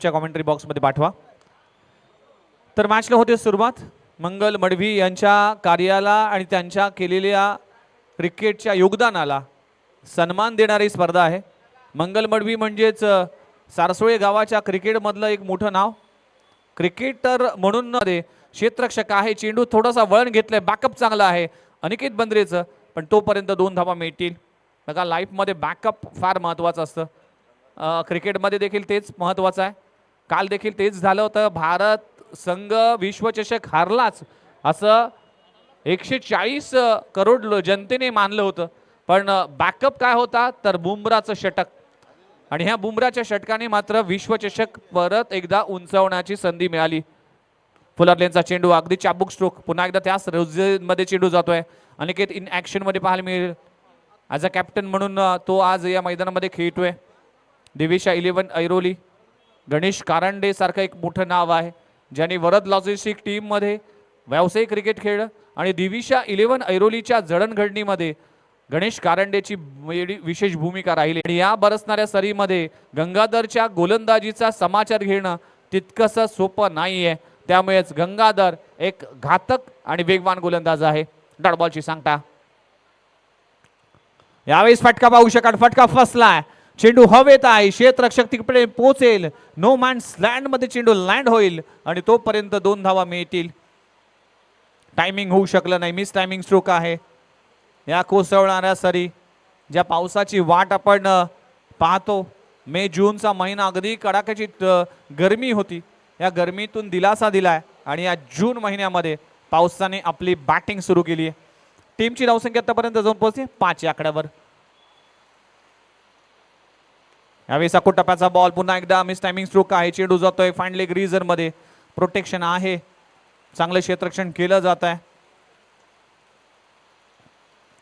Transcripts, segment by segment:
च्या कमेंटरी बॉक्समध्ये पाठवा। तर मॅचला होते सुरुवात। मंगल मडवी यांच्या कार्याला आणि त्यांच्या केलेल्या क्रिकेटच्या योगदानाला सन्मान देणारी स्पर्धा आहे। मंगल मडवी म्हणजेच सारसोळे गावाच्या क्रिकेटमधलं एक मोठं नाव। क्रिकेटर म्हणून क्षेत्ररक्षक आहे। चेंडू थोडासा वळण घेतलाय, बॅकअप चांगला आहे अनिकेत बंद्रेचं, पण तोपर्यंत 2 धावा मिळतील। बघा लाईफमध्ये बॅकअप फार महत्त्वाचं असतं, क्रिकेटमध्ये देखील तेच महत्त्वाचं आहे। काल देखील तेच झालं होतं। भारत संघ विश्वचषक हारलाच असं 140 करोड जनतेने मानलं होतं, पण बॅकअप काय होता तर बुमराचं षटक, आणि ह्या बुमराच्या षटकाने मात्र विश्वचषक परत एकदा उंचावण्याची संधी मिळाली। फुलरलेनचा चेंडू अगदी चाबूक स्ट्रोक, पुन्हा एकदा त्याच मध्ये चेंडू जातोय। अनिकेत इन ऍक्शन मध्ये पाहायला मिळेल, ॲज अ कॅप्टन म्हणून तो आज या मैदानामध्ये खेळतोय। दिविशा 11 ऐरोली, गणेश कारंडे सारखं एक मोठं नाव आहे ज्यांनी वरद लॉजिस्टिक टीम मध्ये व्यावसायिक क्रिकेट खेळलं, आणि दिविशा 11 ऐरोलीच्या जडणघडणीमध्ये गणेश कारंडेची विशेष भूमिका राहिली। आणि या बरसणाऱ्या सरीमध्ये गंगाधरच्या गोलंदाजीचा समाचार घेणं तितकंसं सोपं नाहीये, त्यामुळेच गंगाधर एक घातक आणि वेगवान गोलंदाज आहे। डॉट बॉलची सांगता, यावेळेस फटका पाहू शकाल, फटका फसलाय, चेंडू हवेत आहे, क्षेत्ररक्षक तिकडे पोहोचेल, नो मॅन्स लँड मध्ये चेंडू लँड होईल आणि तोपर्यंत 2 धावा मिळतील। टायमिंग होऊ शकलं नाही, मिस टायमिंग स्ट्रोक आहे। या कोसळणाऱ्या सरी, ज्या पावसाची वाट आपण पाहतो, मे जूनचा महिना अगदी कडाक्याची गरमी होती, या गरमीतून दिलासा दिलाय आणि या जून महिन्यामध्ये पावसाने आपली बॅटिंग सुरू केली आहे। टीमची धावसंख्या आतापर्यंत जाऊन पोहोचली 5 या आकड्यावर। यावेळी साकूट टप्प्याचा बॉल, पुन्हा एकदा मिस टायमिंग स्ट्रोक आहे, चेंडू जातोय फाईन लेग रीजन मध्ये, प्रोटेक्शन आहे, चांगलं क्षेत्ररक्षण केलं जात आहे।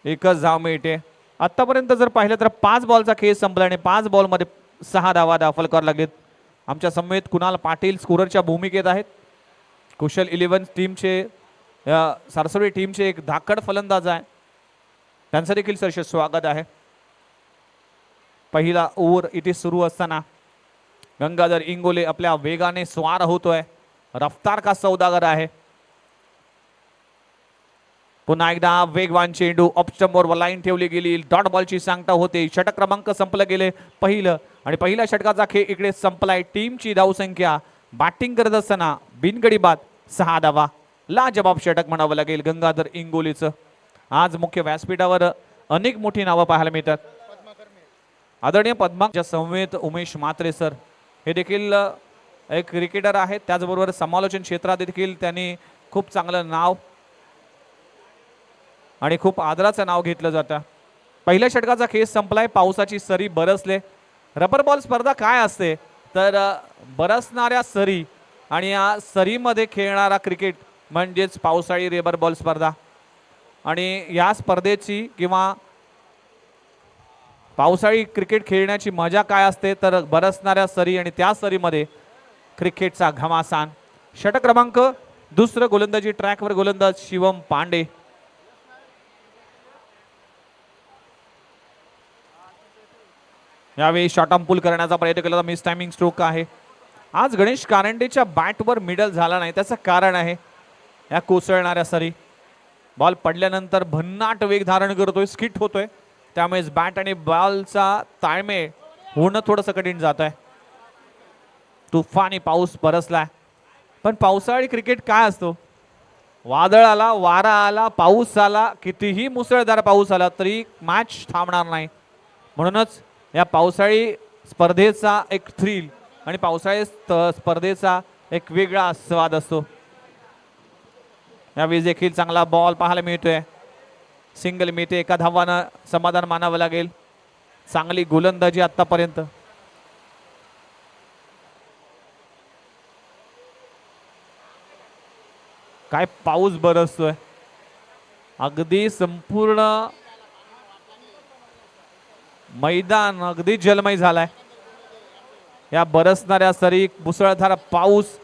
एकच धाव मिळते। आतापर्यंत जर पाहिलं तर 5 बॉलचा खेळ संपला आणि 5 बॉलमध्ये 6 धावा दाखल करायला लागलेत। आमच्या समवेत कुणाल पाटील स्कोररच्या भूमिकेत आहेत। कुशल 11 टीमचे, सारसोळी टीमचे एक धाकड फलंदाज आहे, त्यांचं देखील सहर्ष स्वागत आहे। पहिला ओव्हर इथे सुरू असताना गंगाधर इंगोले आपल्या वेगाने स्वार होतोय, रफ्तार का सौदागर आहे। पुन्हा एकदा वेगवान चेंडू ऑफस्टंपवर लाईन ठेवली गेली, डॉट बॉलची सांगता होते। षटक क्रमांक संपलं गेले पहिलं, आणि पहिल्या षटकाचा खेळ इकडे संपलाय। टीमची धावसंख्या बॅटिंग करत असताना बिनगडी बाद 6 धावा, लाजबाब षटक म्हणावं लागेल गंगाधर इंगोलेचं। आज मुख्य व्यासपीठावर अनेक मोठी नावं पाहायला मिळतात। आदरणीय पद्माच्या समवेत उमेश म्हात्रे सर, हे देखील एक क्रिकेटर आहेत, त्याचबरोबर समालोचन क्षेत्रात देखील त्यांनी खूप चांगलं नाव आणि खूप आदराचं नाव घेतलं जातं। पहिल्या षटकाचा खेळ संपलाय, पावसाची सरी बरसले। रबर बॉल स्पर्धा काय असते तर बरसणाऱ्या सरी आणि या सरीमध्ये खेळणारा क्रिकेट म्हणजेच पावसाळी रबर बॉल स्पर्धा। आणि या स्पर्धेची किंवा पावसाळी क्रिकेट खेळण्याची मजा काय असते तर बरसणाऱ्या सरी आणि त्या सरीमध्ये क्रिकेटचा घमासान। षटक क्रमांक 2 गोलंदाजी ट्रॅकवर गोलंदाज शिवम पांडे। यावेळी शॉर्ट आर्म पुल करण्याचा प्रयत्न केला, मिस टायमिंग स्ट्रोक आहे। आज गणेश कारंडेच्या बॅटवर मिडल झाला नाही, त्याचं कारण आहे या कोसळणाऱ्या सरी। बॉल पडल्यानंतर भन्नाट वेग धारण करतोय, स्किट होतोय, त्यामुळे बॅट आणि बॉलचा ताळमेळ होणं थोडंसं कठीण जात आहे। तुफानी पाऊस बरसलाय, पण पावसाळी क्रिकेट काय असतो, वादळ आला, वारा आला, पाऊस आला, कितीही मुसळधार पाऊस आला तरी मॅच थांबणार नाही। म्हणूनच या पावसाळी स्पर्धेचा एक थ्रिल आणि पावसाळी स्पर्धेचा एक वेगळा स्वाद असतो। यावेळी देखील चांगला बॉल पाहायला मिळतोय, सिंगल मिळते, 1 धावानं समाधान मानावं लागेल। चांगली गोलंदाजी आतापर्यंत। काय पाऊस बरसतोय, अगदी संपूर्ण मैदान अगदी जलमय झालाय। या बरसणाऱ्या सरी, मुसळधार पाऊस,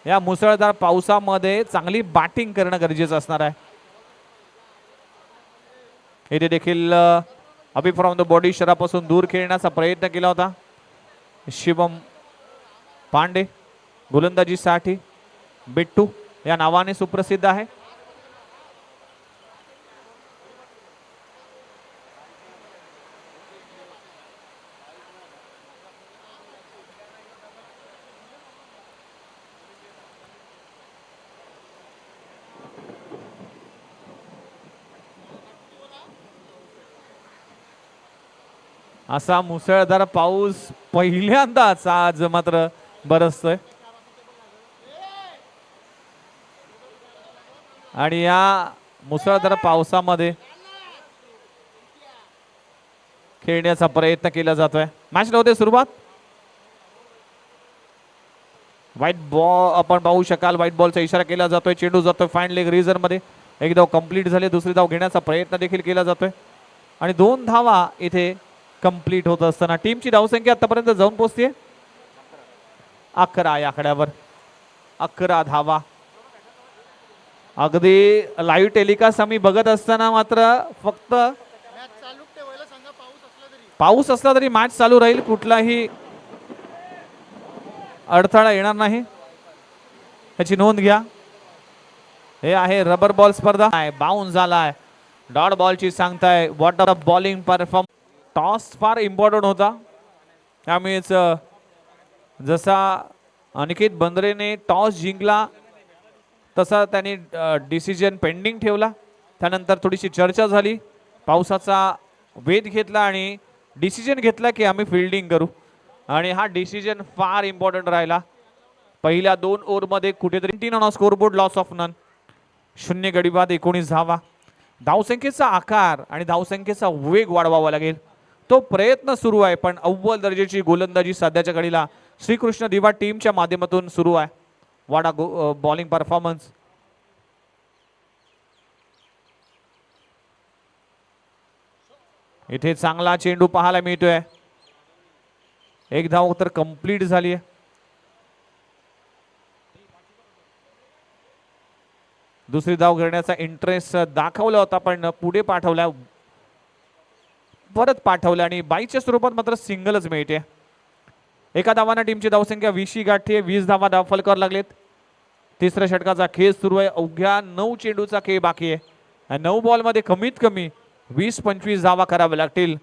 या मुसळधार पावसामध्ये चांगली बॅटिंग करणं गरजेचं असणार आहे। इथे देखील अभि फ्रॉम द बॉडी शरापासून दूर खेळण्याचा प्रयत्न केला होता शिवम पांडे गोलंदाजीसाठी बिट्टू या नावाने सुप्रसिद्ध आहे. असा मुसळधार पाऊस पहिल्यांदाच आज मात्र बरसतोय आणि या मुसळधार पावसामध्ये खेळण्याचा प्रयत्न केला जातोय. मॅचला होते सुरुवात. व्हाईट बॉल आपण पाहू शकाल, व्हाईट बॉलचा इशारा केला जातोय. चेंडू जातोय फाईन लेग रिझन मध्ये. एक धाव कंप्लीट झाले, दुसरी धाव घेण्याचा प्रयत्न देखील केला जातोय आणि 2 धावा इथे कंप्लीट होत असताना टीमची धावसंख्या आतापर्यंत जाऊन पोहोचते 11 या आकड्यावर. 11 धावा. अगदी लाईव्ह टेलिकास्ट आम्ही बघत असताना मात्र फक्त पाऊस असला तरी मॅच चालू राहील, कुठलाही अडथळा येणार नाही याची नोंद घ्या. हे आहे रबर बॉल स्पर्धा. बाउन्स झालाय. डॉट बॉलची सांगताय. What a bowling perform. Toss फार इम्पॉर्टंट होता, त्यामुळेच जसा अनिकेत बंद्रेने टॉस जिंकला तसा त्यांनी डिसिजन पेंडिंग ठेवला. त्यानंतर थोडीशी चर्चा झाली, पावसाचा वेध घेतला आणि डिसिजन घेतला की आम्ही फिल्डिंग करू आणि हा डिसिजन फार इम्पॉर्टंट राहिला. पहिल्या 2 ओव्हरमध्ये कुठेतरी 3 on scoreboard, loss of none. 0 गडी बाद 19 धावा. धावसंख्येचा आकार आणि धावसंख्येचा वेग वाढवावा लागेल, तो प्रयत्न सुरू आहे. पण अव्वल दर्जाची गोलंदाजी सध्याच्या घडीला श्रीकृष्ण दिवा टीमच्या माध्यमातून सुरू आहे. वाडा बॉलिंग परफॉर्मन्स. इथे चांगला चेंडू पाहायला मिळतोय. एक धाव तर कंप्लीट झाली आहे. दुसरी धाव घेण्याचा इंटरेस्ट दाखवला होता पण पुढे पाठवला, परत पाठवलं आणि बाईच्या स्वरूपात मात्र सिंगलच मिळते. एका धावाने टीमची धावसंख्या 20 गाठली आहे. 20 धावा धावफलकावर लागलेत. तिसऱ्या षटकाचा खेळ सुरू आहे. अवघ्या 9 चेंडूचा खेळ बाकी आहे. 9 बॉलमध्ये कमीत कमी 20-25 धावा कराव्या लागतील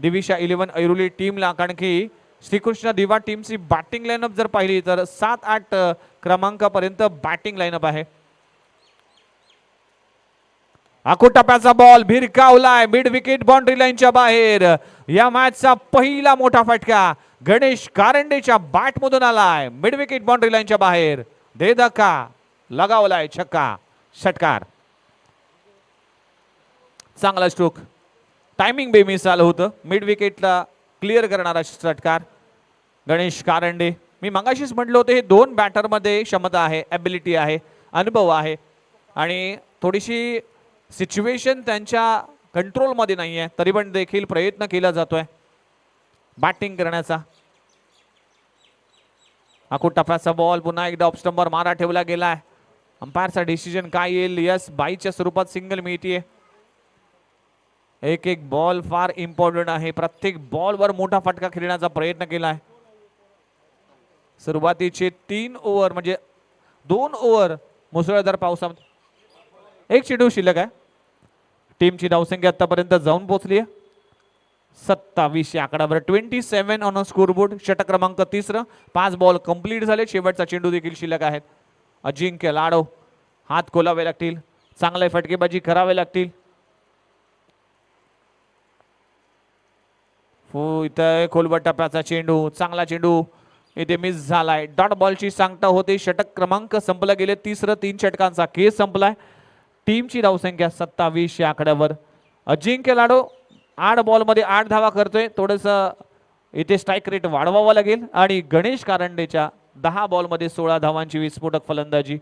दिविशा 11 ऐरोली टीमला. कारण की श्रीकृष्ण दिवा टीमची बॅटिंग लाईनअप जर पाहिली तर 7-8 क्रमांकापर्यंत बॅटिंग लाईनअप आहे. टप्प्याचा बॉल भिरकावलाय मिड विकेट बाउंड्री लाईनच्या बाहेर. या मॅचचा पहिला मोठा फटका गणेश कारंडेच्या बॅट मधून आलाय. मिड विकेट बाउंड्री लाईनच्या बाहेर. दे धक्का लगावलाय. छक्का. षटकार. चांगला स्ट्रोक. टायमिंग बेमिसाल होतं. मिड विकेटला क्लिअर करणारा षटकार गणेश कारंडे. मी मगाशीच म्हटलं होतं हे 2 बॅटरमध्ये क्षमता आहे, ॲबिलिटी आहे, अनुभव आहे आणि थोडीशी सिच्युएशन त्यांच्या कंट्रोलमध्ये नाही आहे, तरी पण देखील प्रयत्न केला जातोय बॅटिंग करण्याचा. टप्प्याचा बॉल पुन्हा एकदा ऑफ स्टंपवर मारा ठेवला गेलाय. अंपायरचा डिसिजन काय येईल? यस, बाईच्या स्वरूपात सिंगल मिळतीये. एक बॉल फार इम्पॉर्टंट आहे. प्रत्येक बॉलवर मोठा फटका खेळण्याचा प्रयत्न केलाय. सुरुवातीचे 3 ओव्हर म्हणजे 2 ओव्हर मुसळधार पावसामध्ये 1 चेंडू शिल्लक आहे. टीमची धावसंख्या आतापर्यंत जाऊन पोहोचली आहे 27 या आकड्यावर. 27 ऑन स्कोरबोर्ड. षटक क्रमांक 3. 5 बॉल कंप्लीट झाले. शेवटचा चेंडू देखील शिल्लक आहेत. अजिंक्य लाडो हात खोलावे लागतील, चांगले फटकेबाजी करावे लागतील. इथे खोलवर टप्प्याचा चेंडू, चांगला चेंडू इथे मिस झालाय. डॉट बॉलची सांगता होते. षटक क्रमांक संपला गेले. 3 षटकांचा केस संपलाय. टीमची धावसंख्या 27 या आकड्यावर. अजिंक्य लाडो 8 बॉलमध्ये 8 धावा करतोय. थोडस इथे स्ट्राईक रेट वाढवावा लागेल आणि गणेश कारंडेच्या 10 बॉलमध्ये 16 धावांची विस्फोटक फलंदाजी.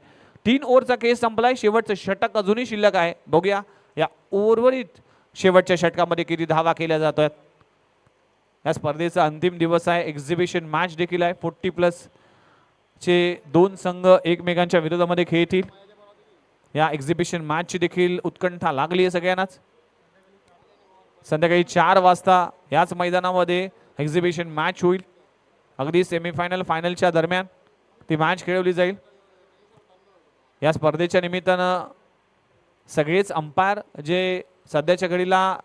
3 ओव्हरचा केस संपलाय. शेवटचं षटक अजूनही शिल्लक आहे. बघूया या उर्वरित शेवटच्या षटकामध्ये किती धावा केल्या जातोय. या स्पर्धेचा अंतिम दिवस आहे. एक्झिबिशन मॅच देखील आहे. 40+ चे 2 संघ एकमेकांच्या विरोधामध्ये खेळतील. या एक्झिबिशन मॅचची देखील उत्कंठा लागली आहे सगळ्यांनाच. संध्याकाळी 4 वाजता याच मैदानामध्ये एक्झिबिशन मॅच होईल. अगदी सेमीफायनल फायनलच्या दरम्यान ती मॅच खेळवली जाईल. या स्पर्धेच्या निमित्तानं सगळेच अंपायर जे सध्याच्या घडीला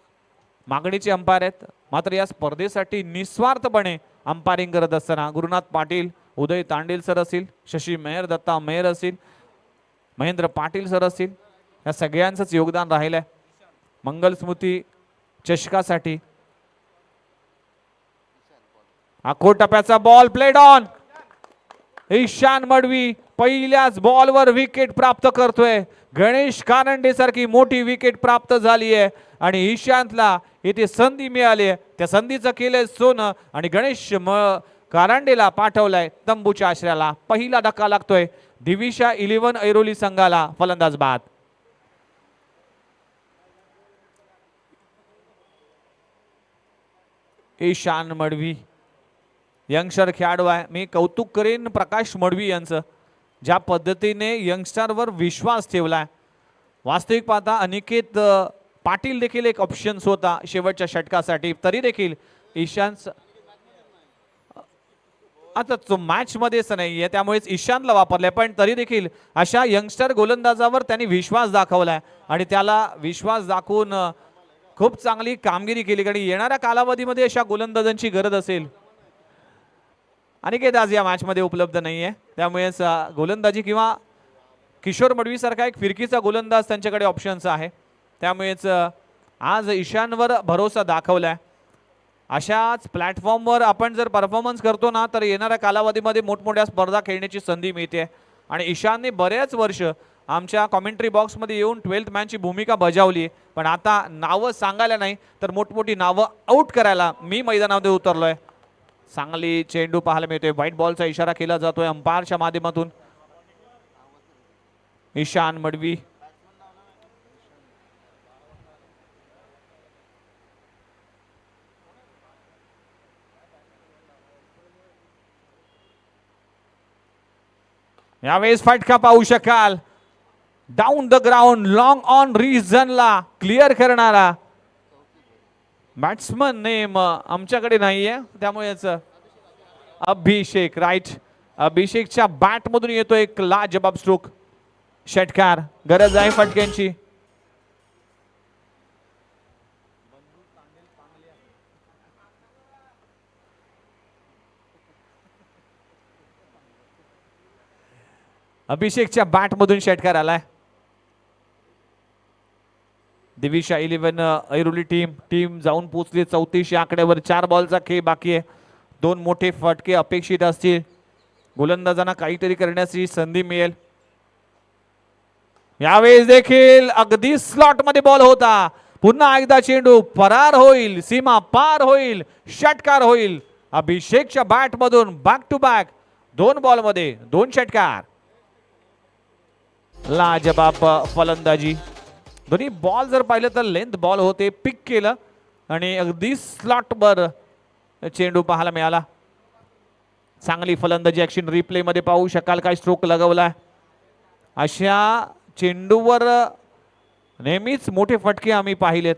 मागणीचे अंपायर आहेत, मात्र या स्पर्धेसाठी निस्वार्थपणे अंपायरिंग करत असताना गुरुनाथ पाटील, उदय तांडेल सर असतील, शशी मेहर, दत्ता मेहर असतील, महेंद्र पाटील सर असतील, या सगळ्यांचंच योगदान राहिलंय मंगल स्मृती चषकासाठी. आखो टप्प्याचा ball played on. Ishan Madvi पहिल्याच बॉलवर विकेट प्राप्त करतोय. गणेश कानंडे सारखी मोठी विकेट प्राप्त झाली आहे आणि ईशांतला इथे संधी मिळाली आहे. त्या संधीचं केलंय सोनं आणि गणेश कानंडेला पाठवलाय तंबूच्या आश्रयाला. पहिला धक्का लागतोय दिविशा 11 ऐरोली संघाला. फलंदाज बाद. ईशान मडवी यंगस्टर खेळाडू आहे. मी कौतुक करेन प्रकाश मडवी यांचं, ज्या पद्धतीने यंगस्टरवर विश्वास ठेवलाय. वास्तविक पाहता अनिकेत पाटील देखील एक ऑप्शन्स होता शेवटच्या षटकासाठी, तरी देखील ईशान आता तो मॅच मध्येच नाहीये त्यामुळेच ईशानला वापरलाय, पण तरी देखील अशा यंगस्टर गोलंदाजावर त्यांनी विश्वास दाखवलाय आणि त्याला विश्वास दाखवून खूप चांगली कामगिरी केली. कारण येणाऱ्या कालावधीमध्ये अशा गोलंदाजांची गरज असेल. अनिकेत आज या मॅच मध्ये उपलब्ध नाहीये, त्यामुळेच गोलंदाजी किंवा किशोर मडवी सारखा एक फिरकीचा गोलंदाज त्यांच्याकडे ऑप्शन्स आहे. त्यामुळेच आज ईशानवर भरोसा दाखवलाय. अशाच प्लॅटफॉर्मवर आपण जर परफॉर्मन्स करतो ना तर येणाऱ्या कालावधीमध्ये मोठमोठ्या स्पर्धा खेळण्याची संधी मिळते. आणि ईशानने बरेच वर्ष आमच्या कॉमेंट्री बॉक्समध्ये येऊन 12th मॅनची भूमिका बजावली, पण आता नावं सांगायला नाही तर मोठमोठी नावं आउट करायला मी मैदानामध्ये उतरलोय. चांगली चेंडू पाहायला मिळतोय. व्हाईट बॉलचा इशारा केला जातोय अंपायरच्या माध्यमातून. ईशान मडवी यावेळेस फटका पाहू शकाल. Down the ground long on रिजनला क्लिअर करणारा बॅट्समन नेम आमच्याकडे नाहीये, त्यामुळेच अभिषेक राईट. अभिषेकच्या बॅट मधून येतो एक लाजबाब स्ट्रोक. षटकार. गरज आहे फटक्यांची. अभिषेकच्या बॅट मधून षटकार आलाय. दिविशा 11 ऐरोली टीम जाऊन पोहोचली 34 आकड्यावर. 4 बॉलचा खेळ बाकी आहे. 2 मोठे फटके अपेक्षित असतील. गोलंदाजांना काहीतरी करण्याची संधी मिळेल. यावेळेस देखील अगदी स्लॉट मध्ये बॉल होता. पुन्हा एकदा चेंडू फरार होईल, सीमा पार होईल, षटकार होईल. अभिषेकच्या बॅट मधून बॅक टू बॅक 2 बॉल मध्ये 2 षटकार. लाजबाब फलंदाजी. दोन्ही बॉल जर पाहिलं तर लेंथ बॉल होते. पिक केलं आणि अगदी स्लॉट वर चेंडू पाहायला मिळाला. चांगली फलंदाजी ऍक्शन रिप्ले मध्ये पाहू शकाल. काय स्ट्रोक लगावलाय. अशा चेंडूवर नेहमीच मोठे फटके आम्ही पाहिलेत,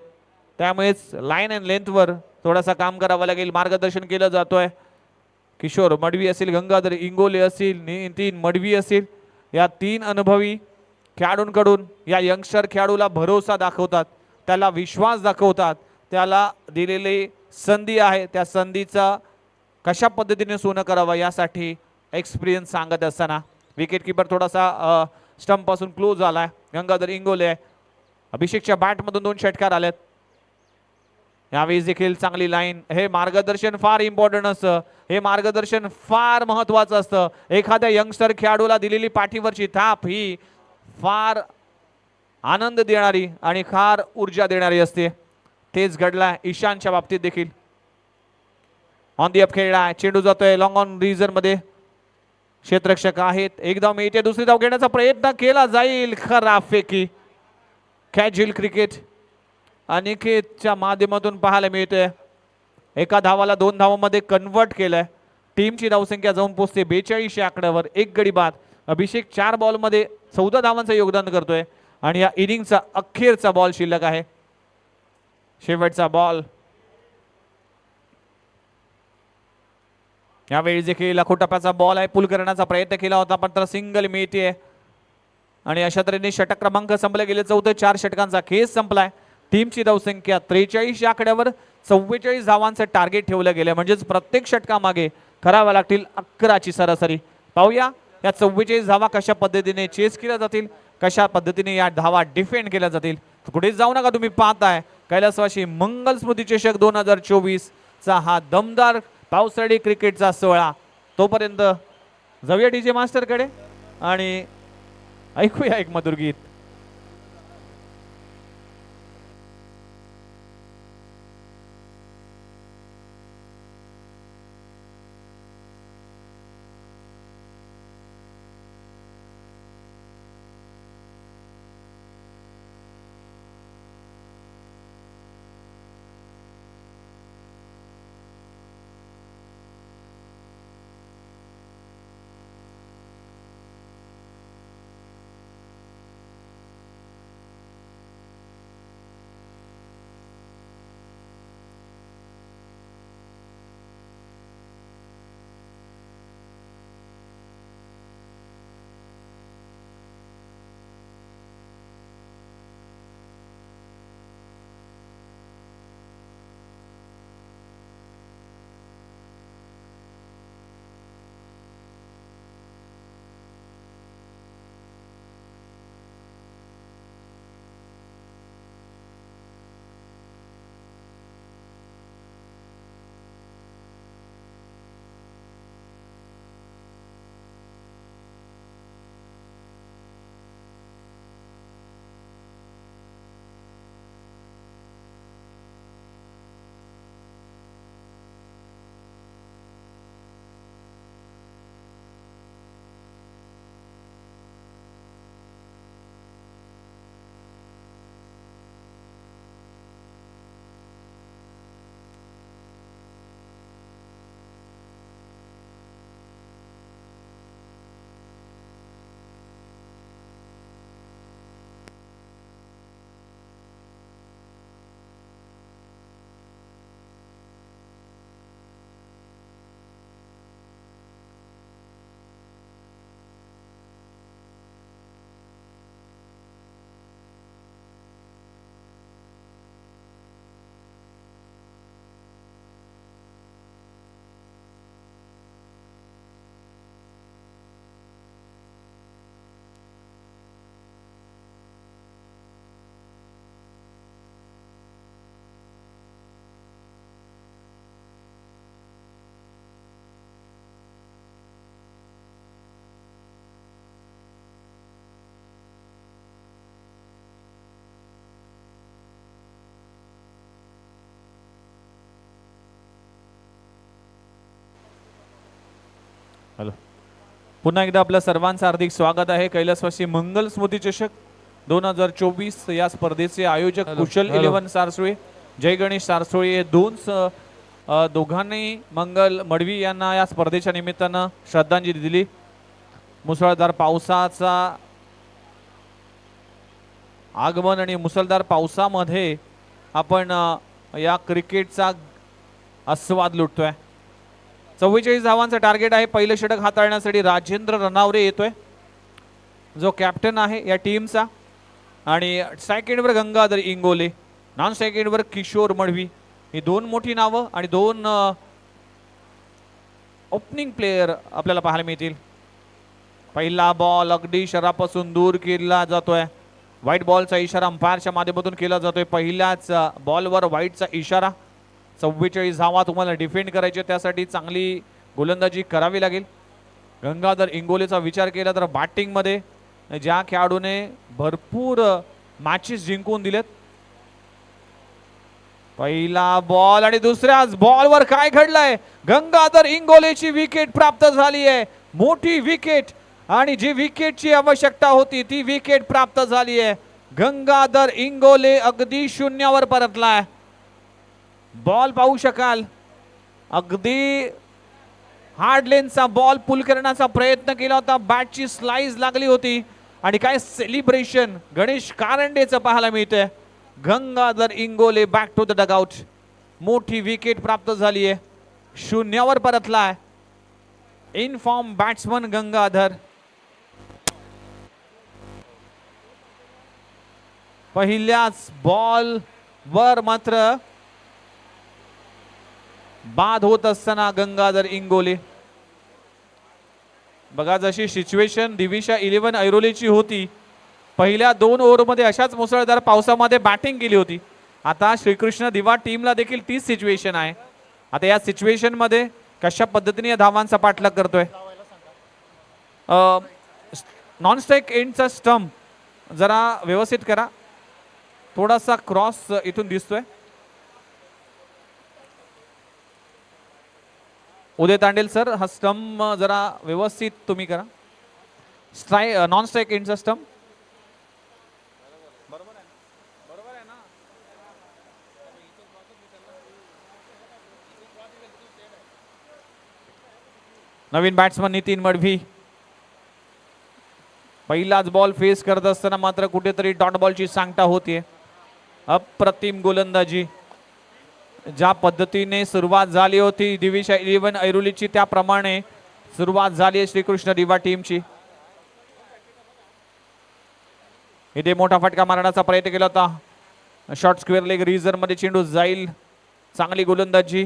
त्यामुळेच लाईन अँड लेंथवर थोडासा काम करावं लागेल. मार्गदर्शन केलं जातोय. किशोर मडवी असेल, गंगाधर इंगोले असतील, नितीन मडवी असेल, या 3 अनुभवी खेळाडूंकडून या यंगस्टर खेळाडूला भरोसा दाखवतात, त्याला विश्वास दाखवतात. त्याला दिलेली संधी आहे, त्या संधीचा कशा पद्धतीने सोनं करावं यासाठी एक्सपिरियन्स सांगत असताना विकेट किपर थोडासा स्टंप पासून क्लोज झालाय. गंगाधर इंगोले. अभिषेकच्या बॅट मधून 2 षटकार आलेत. यावेळेस देखील चांगली लाईन. हे मार्गदर्शन फार इम्पॉर्टंट असतं. हे मार्गदर्शन फार महत्वाचं असतं. एखाद्या यंगस्टर खेळाडूला दिलेली पाठीवरची थाप ही फार आनंद देणारी आणि फार ऊर्जा देणारी असते. तेच घडलाय ईशानच्या बाबतीत देखील. ऑन दी अप खेळलाय. चेंडू जातोय लॉंग ऑन रिजन मध्ये. क्षेत्ररक्षक आहेत. एक धाव मिळते. दुसरी धाव घेण्याचा प्रयत्न केला जाईल. खराब फेकी. कॅज्युअल क्रिकेट अनिकेतच्या माध्यमातून पाहायला मिळते. एका धावाला 2 धावांमध्ये कन्वर्ट केलंय. टीमची धावसंख्या जाऊन पोहोचते 42 आकड्यावर. 1 गडी बाद. अभिषेक 4 बॉलमध्ये 14 धावांचं योगदान करतोय आणि या इनिंगचा अखेरचा बॉल शिल्लक आहे. शेवटचा बॉल. यावेळी देखील लखोटप्प्याचा बॉल आहे, पुल करण्याचा प्रयत्न केला होता पण तर सिंगल मिळते आणि अशा तऱ्हेने षटक क्रमांक संपले गेले. चौथे 4 षटकांचा खेळ संपलाय. टीमची धावसंख्या 43 या आकड्यावर 44 धावांचं टार्गेट ठेवलं गेलं, म्हणजेच प्रत्येक षटकामागे कराव्या लागतील 11ची सरासरी. पाहूया या 44 धावा कशा पद्धतीने चेस केल्या जातील, कशा पद्धतीने या धावा डिफेंड केल्या जातील. कुठेच जाऊ नका, तुम्ही पाहताय कैलासवासी मंगल स्मृती चषक 2024 चा हा दमदार पावसाळी क्रिकेटचा सोहळा. तोपर्यंत जाऊया डीजे मास्टर कडे आणि ऐकूया एक मधुर गीत. हॅलो, पुन्हा एकदा आपल्या सर्वांचं हार्दिक स्वागत आहे. कैलासवासी मंगल स्मृती चषक 2024 या स्पर्धेचे आयोजक कुशल 11 सारसुळे, जय गणेश सारसुळे हे दोघांनी मंगल मडवी यांना या स्पर्धेच्या निमित्तानं श्रद्धांजली दिली. मुसळधार पावसाचा आगमन आणि मुसळधार पावसामध्ये आपण या क्रिकेटचा आस्वाद लुटतोय. 44 धावांचं टार्गेट आहे. पहिलं षटक हाताळण्यासाठी राजेंद्र रनावरे येतोय, जो कॅप्टन आहे या टीमचा. आणि सेकंडवर गंगाधर इंगोले, नॉन सेकंडवर किशोर मडवी. ही दोन मोठी नावं आणि दोन ओपनिंग प्लेयर आपल्याला पाहायला मिळतील. पहिला बॉल अगदी शरापासून दूर केला जातोय. व्हाईट बॉलचा इशारा अंपायरच्या माध्यमातून केला जातोय. पहिल्याच बॉलवर व्हाईटचा इशारा. 44 धावा तुम्हाला डिफेंड करायचे, त्यासाठी चांगली गोलंदाजी करावी लागेल. गंगाधर इंगोलेचा विचार केला तर बॅटिंगमध्ये ज्या खेळाडूने भरपूर मॅचेस जिंकून दिलेत. पहिला बॉल आणि दुसऱ्याच बॉलवर काय घडलंय, गंगाधर इंगोलेची विकेट प्राप्त झाली आहे. मोठी विकेट, आणि जी विकेटची आवश्यकता होती ती विकेट प्राप्त झाली आहे. गंगाधर इंगोले अगदी शून्यावर परतलाय. बॉल पाहू शकाल, अगदी हार्ड लेनचा बॉल पुल करण्याचा प्रयत्न केला होता. बॅटची स्लाइस लागली होती आणि काय सेलिब्रेशन गणेश कारंडेचं पाहायला मिळतंय. Gangadhar Ingole back to the dugout. मोठी विकेट प्राप्त झाली आहे, शून्यावर परतलाय. In form batsman Gangadhar. पहिल्याच बॉल वर मात्र बाद होत असताना गंगाधर इंगोले. बघा जशी सिच्युएशन दिविशा 11 ऐरोलीची होती, पहिल्या 2 ओव्हरमध्ये अशाच मुसळधार पावसामध्ये बॅटिंग केली होती. आता श्रीकृष्ण दिवा टीमला देखील तीच सिच्युएशन आहे. आता या सिच्युएशन मध्ये कशा पद्धतीने या धावांचा पाठलाग करतोय. नॉन स्ट्राइक एंडचा स्टंप जरा व्यवस्थित करा, थोडासा क्रॉस इथून दिसतोय. उदय तांडेल सर, हा स्टंप जरा व्यवस्थित तुम्ही करा. नॉन स्ट्राइक एंडचा स्टंप बरोबर आहे ना. नवीन बॅट्समन नितीन मडवी. पहिलाच बॉल फेस करत असताना मात्र कुठेतरी डॉट बॉलची सांगता होतीये. अप्रतिम गोलंदाजी. ज्या पद्धतीने सुरुवात झाली होती दिविशा 11 ऐरोलीची, त्याप्रमाणे सुरुवात झाली आहे श्रीकृष्ण दिवा टीमची. इथे मोठा फटका मारण्याचा प्रयत्न केला होता. शॉर्ट स्क्वेअर लेग रिझन मध्ये चेंडू जाईल. चांगली गोलंदाजी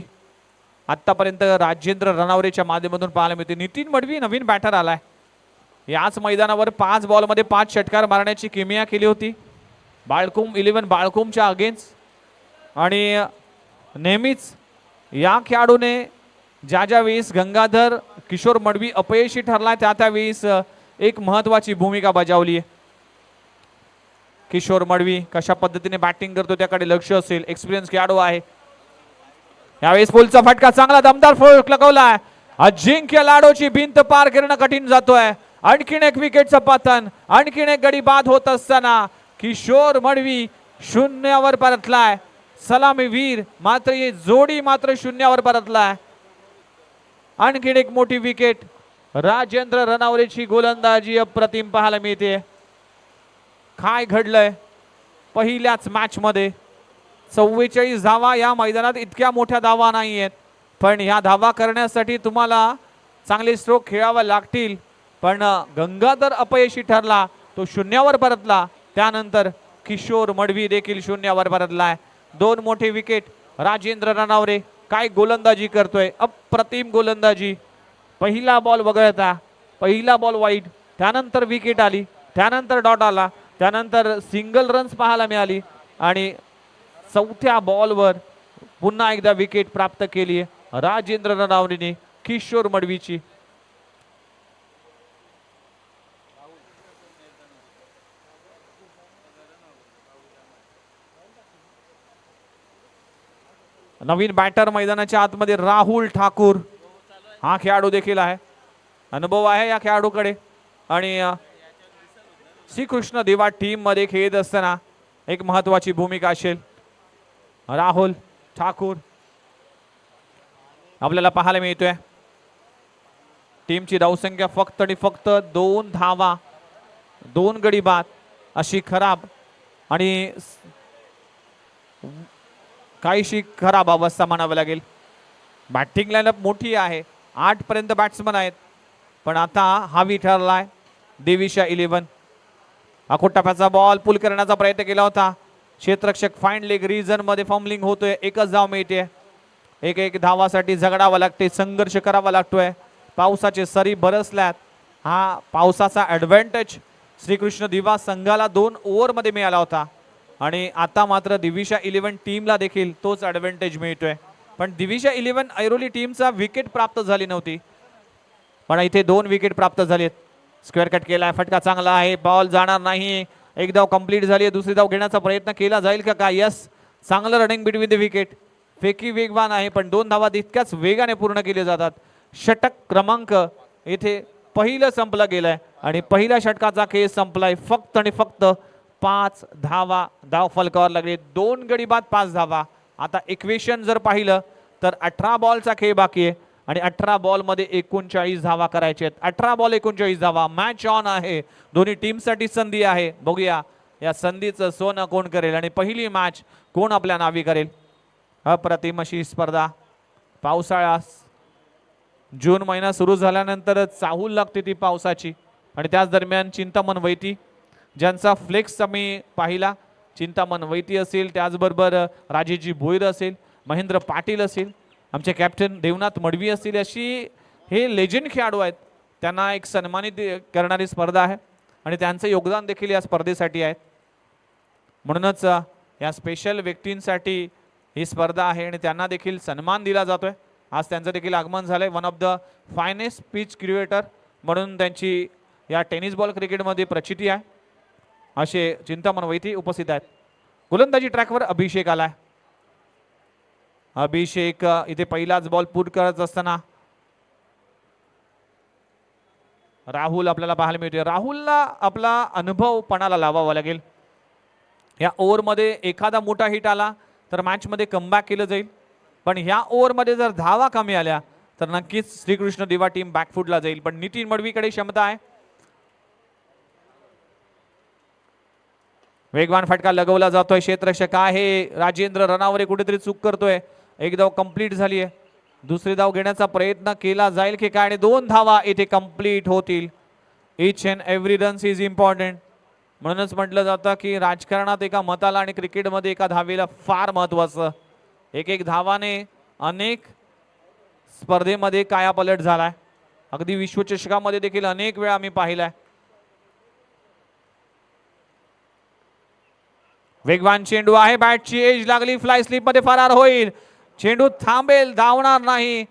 आतापर्यंत राजेंद्र रनावरेच्या माध्यमातून पाहायला मिळते. नितीन मडवी नवीन बॅटर आलाय. याच मैदानावर 5 बॉलमध्ये 5 षटकार मारण्याची किमया केली होती बाळकुम 11 बाळकुमच्या अगेन्स्ट. आणि नेहमीच या खेळाडूने ज्या वेळेस गंगाधर किशोर मडवी अपयशी ठरलाय त्यावेळेस एक महत्वाची भूमिका बजावली आहे. किशोर मडवी कशा पद्धतीने बॅटिंग करतो त्याकडे लक्ष असेल. एक्सपिरियन्स खेळाडू आहे. यावेळेस पुलचा फटका चांगला दमदार फोर्क लगावलाय. अजिंक्य लाडोची भिंत पार करणं कठीण जातोय. आणखीन एक विकेटचं पतन, आणखीन एक गडी बाद होत असताना किशोर मडवी शून्यावर परतलाय. सलामी वीर मात्र ही जोडी मात्र शून्यावर परतलाय. आणखीन एक मोठी विकेट. राजेंद्र रनावरेची गोलंदाजी अप्रतिम पाहायला मिळते. काय घडलंय पहिल्याच मॅच मध्ये. 44 धावा या मैदानात इतक्या मोठ्या धावा नाही आहेत, पण ह्या धावा करण्यासाठी तुम्हाला चांगले स्ट्रोक खेळावे लागतील. पण गंगाधर अपयशी ठरला, तो शून्यावर परतला. त्यानंतर किशोर मडवी देखील शून्यावर परतलाय. 2 मोठे विकेट. राजेंद्र रनावरे काय गोलंदाजी करतोय, अप्रतिम गोलंदाजी. पहिला बॉल वगळता, पहिला बॉल वाईड, त्यानंतर विकेट आली, त्यानंतर डॉट आला, त्यानंतर सिंगल रन्स पाहायला मिळाली आणि चौथ्या बॉलवर पुन्हा एकदा विकेट प्राप्त केली राजेंद्र रनावरेने किशोर मडवीची. नवीन बॅटर मैदानाच्या आतमध्ये राहुल ठाकूर हा खेळाडू देखील आहे. अनुभव आहे या खेळाडूकडे आणि श्रीकृष्ण दिवा टीम मध्ये खेळत असताना एक महत्वाची भूमिका असेल. राहुल ठाकूर आपल्याला पाहायला मिळतोय. टीमची धावसंख्या फक्त आणि फक्त 2 धावा, 2 गडी बाद अशी खराब आणि काहीशी खराब अवस्था म्हणावी लागेल. बॅटिंग लाईनअप मोठी आहे, 8 पर्यंत बॅट्समन आहेत, पण आता हावी ठरलाय दिविशा 11. अकोटप्याचा बॉल पुल करण्याचा प्रयत्न केला होता. क्षेत्ररक्षक फाईन लेग रिजन मध्ये फॉर्मलिंग होतोय. एकच धाव मिळते. एक धावासाठी झगडावं लागते, संघर्ष करावा लागतोय. पावसाचे सरी बरसल्यात. हा पावसाचा ॲडव्हान्टेज श्रीकृष्ण दिवा संघाला 2 ओव्हरमध्ये मिळाला होता आणि आता मात्र दिविशा 11 टीमला देखील तोच ॲडव्हान्टेज मिळतोय. पण दिविशा 11 ऐरोली टीमचा विकेट प्राप्त झाली नव्हती, पण इथे 2 विकेट प्राप्त झालेत. स्क्वेअर कट केलाय, फटका चांगला आहे, बॉल जाणार नाही. एक धाव कंप्लीट झाली आहे, दुसरी धाव घेण्याचा प्रयत्न केला जाईल का काय? यस, चांगलं रनिंग बिटवीन द विकेट. फेकी वेगवान आहे, पण 2 धावा तितक्याच वेगाने पूर्ण केले जातात. षटक क्रमांक इथे पहिलं संपला गेलाय आणि पहिल्या षटकाचा खेळ संपलाय. फक्त आणि फक्त 5 धावा धाव फलकावर लागले. 2 गडी बाद 5 धावा. आता इक्वेशन जर पाहिलं तर 18 बॉलचा खेळ बाकी आहे आणि 18 बॉल मध्ये 39 धावा करायचे आहेत. 18 बॉल 39 धावा. मॅच ऑन आहे. दोन्ही टीमसाठी संधी आहे. बघूया या संधीचं सोनं कोण करेल आणि पहिली मॅच कोण आपल्या नावी करेल. अप्रतिम अशी स्पर्धा. पावसाळा जून महिना सुरू झाल्यानंतर चाहूल लागते ती पावसाची आणि त्याच दरम्यान चिंतामण वैती ज्यांचा फ्लेक्स आम्ही पाहिला, चिंतामण वैती असेल, त्याचबरोबर राजेजी भोईर असेल, महेंद्र पाटील असेल, आमचे कॅप्टन देवनाथ मडवी असतील, अशी हे लेजेंड खेळाडू आहेत. त्यांना एक सन्मानित करणारी स्पर्धा आहे आणि त्यांचं योगदान देखील या स्पर्धेसाठी आहे. म्हणूनच या स्पेशल व्यक्तींसाठी ही स्पर्धा आहे आणि त्यांना देखील सन्मान दिला जातोय. आज त्यांचं देखील आगमन झालंय. One of the finest pitch creator म्हणून त्यांची या टेनिस बॉल क्रिकेटमध्ये प्रचिती आहे. असे चिंतामण वैती उपस्थित आहेत. गोलंदाजी ट्रॅकवर अभिषेक आलाय. अभिषेक इथे पहिलाच बॉल पुट करत असताना राहुल आपल्याला पाहायला मिळते. राहुलला आपला अनुभव पणाला लावावा लागेल. या ओव्हरमध्ये एखादा मोठा हिट आला तर मॅचमध्ये कमबॅक केलं जाईल, पण ह्या ओव्हरमध्ये जर धावा कमी आल्या तर नक्कीच श्रीकृष्ण दिवा टीम बॅकफुटला जाईल. पण नितीन मडवीकडे क्षमता आहे. वेगवान फटका लगवला जातोय. क्षेत्ररक्षक आहे राजेंद्र रनावरे कुठेतरी चूक करतोय. एक धाव कंप्लीट झाली आहे. दुसरी धाव घेण्याचा प्रयत्न केला जाईल की काय आणि 2 धावा इथे कंप्लीट होतील. Each and every runs is important. म्हणूनच म्हटलं जातं की राजकारणात एका मताला आणि क्रिकेटमध्ये एका धावेला फार महत्त्वाचं. एक धावाने अनेक स्पर्धेमध्ये कायापालट झालाय. अगदी विश्वचषकामध्ये देखील अनेक वेळा आम्ही पाहिलाय. वेगवान चेंडू आहे. बॅटची एज लागली. फ्लाय स्लिप मध्ये फरार होईल. चेंडू थांबेल, धावणार नाही,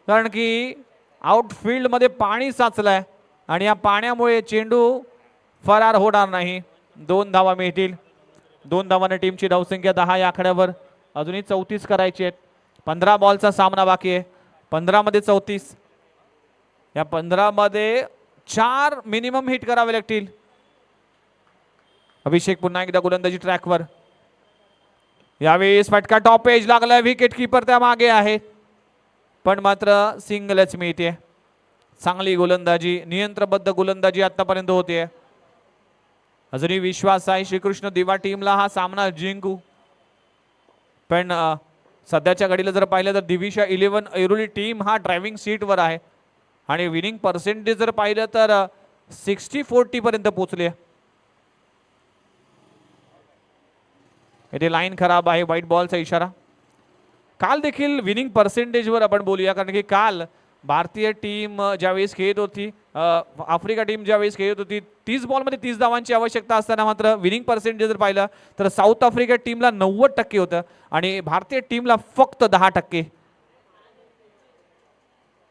कारण की आउटफील्ड मध्ये पाणी साचलंय आणि या पाण्यामुळे चेंडू फरार होणार नाही. 2 धावा मिळतील. 2 धावाने टीमची धावसंख्या 10 या आकड्यावर. अजूनही 34 करायची आहेत. 15 बॉलचा सामना बाकी आहे. 15 मध्ये 34. या 15 मध्ये 4 मिनिमम हिट करावे लागतील. अभिषेक पुन्हा एकदा गोलंदाजी ट्रॅकवर. यावेळेस फटका टॉप एज लागला. विकेट किपर त्या मागे आहे, पण मात्र सिंगलच मिळते. चांगली गोलंदाजी, नियंत्रणबद्ध गोलंदाजी आतापर्यंत होते. अजूनही विश्वास आहे श्रीकृष्ण दिवा टीमला हा सामना जिंकू. पण सध्याच्या घडीला जर पाहिलं तर दिविशा 11 ऐरोली टीम हा ड्रायव्हिंग सीटवर आहे आणि विनिंग पर्सेंटेज जर पाहिलं तर 60-40 पर्यंत पोहोचले. इथे लाईन खराब आहे. व्हाईट बॉलचा इशारा. काल देखील विनिंग पर्सेंटेजवर आपण बोलूया, कारण की काल भारतीय टीम ज्यावेळेस खेळत होती, आफ्रिका टीम ज्यावेळेस खेळत होती, 30 बॉलमध्ये 30 धावांची आवश्यकता असताना मात्र विनिंग पर्सेंटेज जर पाहिलं तर साऊथ आफ्रिका टीमला 90% होतं आणि भारतीय टीमला फक्त 10%.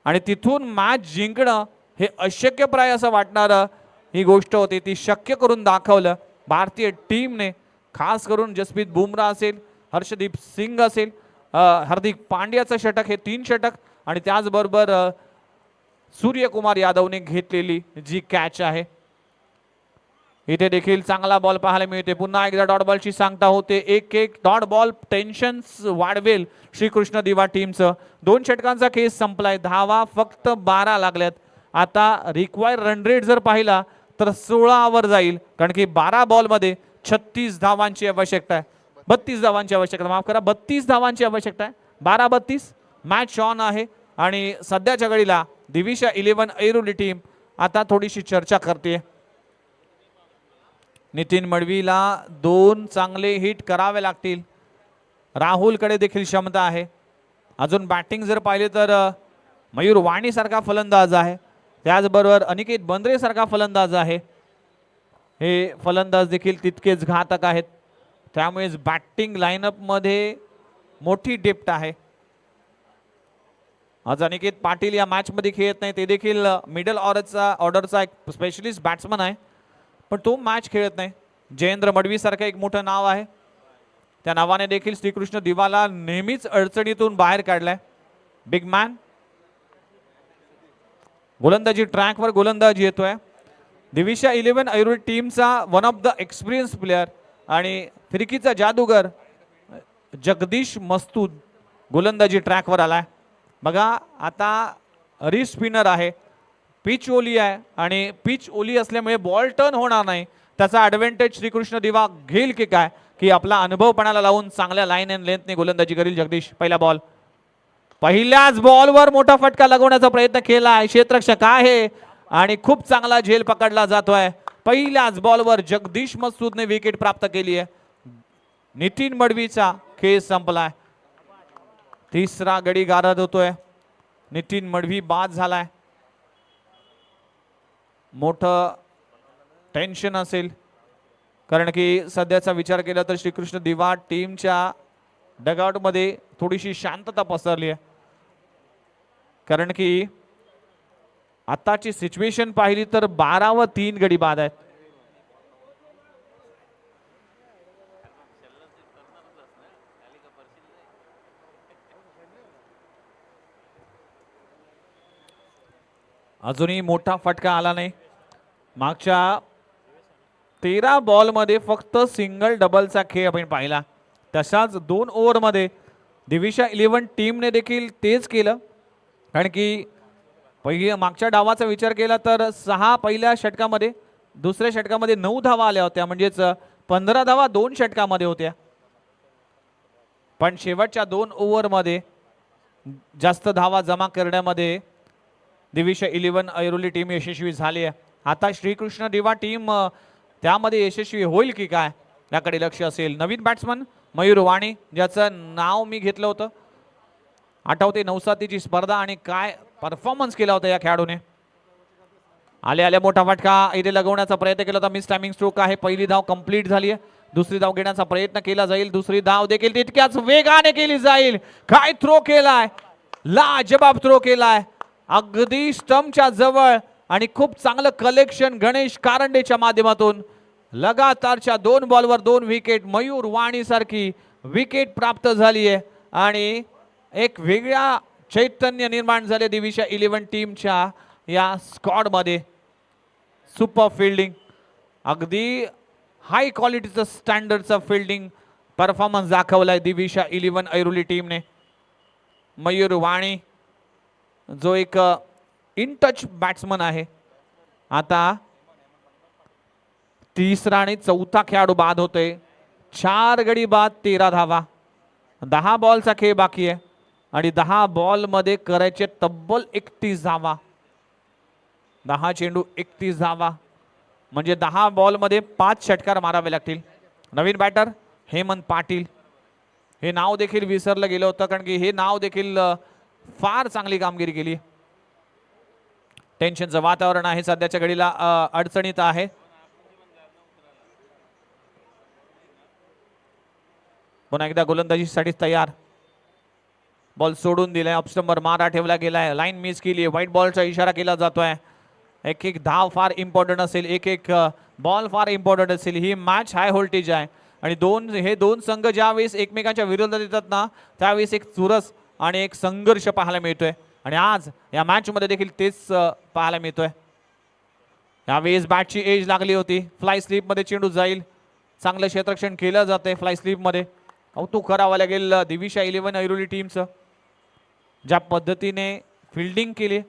आणि तिथून मॅच जिंकणं हे अशक्यप्राय असं वाटणारं ही गोष्ट होती. ती शक्य करून दाखवलं भारतीय टीमने. खास करून जसप्रीत बुमराह असेल, हर्षदीप सिंग असेल, हार्दिक पांड्याचं षटक, हे 3 षटक आणि त्याचबरोबर सूर्यकुमार यादवने घेतलेली जी कॅच आहे. इथे देखील चांगला बॉल पाहायला मिळते. पुन्हा एकदा डॉट बॉलची सांगता होते. एक डॉट बॉल टेन्शन वाढवेल श्रीकृष्ण दिवा टीमचं. 2 षटकांचा केस संपलाय. धावा फक्त 12 लागल्यात. आता रिक्वायर्ड रन रेट जर पाहिला तर 16 वर जाईल, कारण की 12 बॉलमध्ये 36 धावांची आवश्यकता आहे. 32 धावांची आवश्यकता, माफ करा, 32 धावांची आवश्यकता आहे. 12-32 मॅच ऑन आहे आणि सध्याच्या घडीला दिविशा 11 ऐरोली टीम आता थोडीशी चर्चा करते. नितीन मडवीला 2 चांगले हिट करावे लागतील. राहुलकडे देखील क्षमता आहे. अजून बॅटिंग जर पाहिले तर मयूर वाणी सारखा फलंदाज आहे, त्याचबरोबर अनिकेत बंद्रे सारखा फलंदाज आहे. हे फलंदाज देखील तितकेच घातक आहेत. त्यामुळेच बॅटिंग लाईनअप मध्ये मोठी डेप्थ आहे. आज अनिकेत पाटील या मॅच मध्ये खेळत नाही. ते देखील मिडल ऑर्डरचा एक स्पेशलिस्ट बॅट्समन आहे, पण तो मॅच खेळत नाही. जयेंद्र मडवी सारखं एक मोठं नाव आहे. त्या नावाने देखील श्रीकृष्ण दिवाला नेहमीच अडचणीतून बाहेर काढलाय. Big man. गोलंदाजी ट्रॅकवर गोलंदाज येतोय. दिविशा 11 ऐरोली टीमचा one of the experience player आणि फिरकीचा जादूगर जगदीश मस्तूद गोलंदाजी ट्रॅकवर आलाय. बघा आता रिस्ट स्पिनर आहे, पिच ओली आहे आणि पिच ओली असल्यामुळे बॉल टर्न होणार नाही. त्याचा ॲडव्हान्टेज श्रीकृष्ण दिवा घेईल की काय, की आपला अनुभवपणाला लावून चांगल्या लाईन अँड लेंथने गोलंदाजी करील जगदीश. पहिला बॉल पहिल्याच बॉलवर मोठा फटका लगवण्याचा प्रयत्न केला, क्षेत्ररक्षक आहे आणि खूप चांगला झेल पकडला जातोय. पहिल्याच बॉलवर जगदीश मसूदने विकेट प्राप्त केली आहे. नितीन मडवीचा खेळ संपलाय. तिसरा गडी गारद होतोय. नितीन मडवी बाद झालाय. मोठं टेन्शन असेल, कारण की सध्याचा विचार केला तर श्रीकृष्ण दिवा टीमच्या डगआउट मध्ये थोडीशी शांतता पसरली आहे. कारण की आताची सिच्युएशन पाहिली तर 12 व 3 गडी बाद आहेत. अजूनही मोठा फटका आला नाही. मागच्या 13 बॉल मध्ये फक्त सिंगल डबलचा खेळ आपण पाहिला. तशाच 2 ओव्हर मध्ये दिविशा 11 टीमने देखील तेच केलं. कारण की पहिल्या मागच्या डावाचा विचार केला तर 6 पहिल्या षटकामध्ये, दुसऱ्या षटकामध्ये 9 धावा आल्या होत्या, म्हणजेच 15 धावा 2 षटकामध्ये होत्या. पण शेवटच्या 2 ओव्हर मध्ये जास्त धावा जमा करण्यामध्ये दिविशा 11 ऐरोली टीम यशस्वी झाली आहे. आता श्रीकृष्ण दिवा टीम त्यामध्ये यशस्वी होईल की काय याकडे लक्ष असेल. नवीन बॅट्समन मयूर वाणी, ज्याचं नाव मी घेतलं होतं, आठवते 9/7ची स्पर्धा आणि काय परफॉर्मन्स केला होता या खेळाडूने. आले आले मोठा फटका इथे लगवण्याचा प्रयत्न केला होता. मिस टायमिंग स्ट्रोक आहे. पहिली धाव कंप्लीट झाली आहे. दुसरी धाव घेण्याचा प्रयत्न केला जाईल. दुसरी धाव देखील तितक्याच वेगाने केली जाईल. काय थ्रो केलाय, लाजबाब थ्रो केलाय, अगदी स्टंपच्या जवळ आणि खूप चांगलं कलेक्शन गणेश कारंडेच्या माध्यमातून. लगातारच्या 2 बॉलवर 2 विकेट. मयूर वाणी सारखी विकेट प्राप्त झाली आहे आणि एक वेगळा चैतन्य निर्माण झाले दिविशा 11 टीमच्या या स्क्वॉड मध्ये. सुपर फिल्डिंग, अगदी हाय क्वालिटीचं स्टँडर्डचं फिल्डिंग परफॉर्मन्स दाखवलाय दिविशा 11 ऐरोली टीमने. मयूर वाणी जो एक इन टच बॅट्समन आहे, आता तिसरा आणि चौथा खेळाडू बाद होतोय. 4 गडी बाद, 13 धावा. 10 बॉलचा खेळ बाकी आहे आणि 10 बॉल मध्ये करायचे तब्बल 31 धावा. 10 चेंडू 31 धावा, म्हणजे 10 बॉल मध्ये 5 षटकार मारावे लागतील. नवीन बॅटर हेमंत पाटील, हे नाव देखील विसरलं गेलं होतं, कारण की हे नाव देखील फार चांगली कामगिरी केली. टेन्शनचं वातावरण आहे सध्याच्या घडीला, अडचणीत आहे. पुन्हा एकदा गोलंदाजीसाठी तयार. बॉल सोडून दिलाय, ऑफस्टंपवर मारा ठेवला गेलाय, लाईन मिस केली, व्हाईट बॉलचा इशारा केला जातोय. एक एक धाव फार इम्पॉर्टंट असेल, एक एक बॉल फार इम्पॉर्टंट असेल. ही मॅच हाय व्होल्टेज आहे आणि हे दोन संघ ज्यावेळेस एकमेकांच्या विरोधात येतात ना, त्यावेळेस एक चुरस आणि एक संघर्ष पाहायला मिळतोय आणि आज या मॅच मध्ये देखील तेच पाहायला मिळतोय. यावेळेस बॅटची एज लागली होती. फ्लाय स्लिप मध्ये चेंडू जाईल. चांगलं क्षेत्ररक्षण केलं जाते फ्लाय स्लिप मध्ये. कौतुक करावं लागेल दिविशा 11 ऐरोली टीमचं, ज्या पद्धतीने फिल्डिंग केली.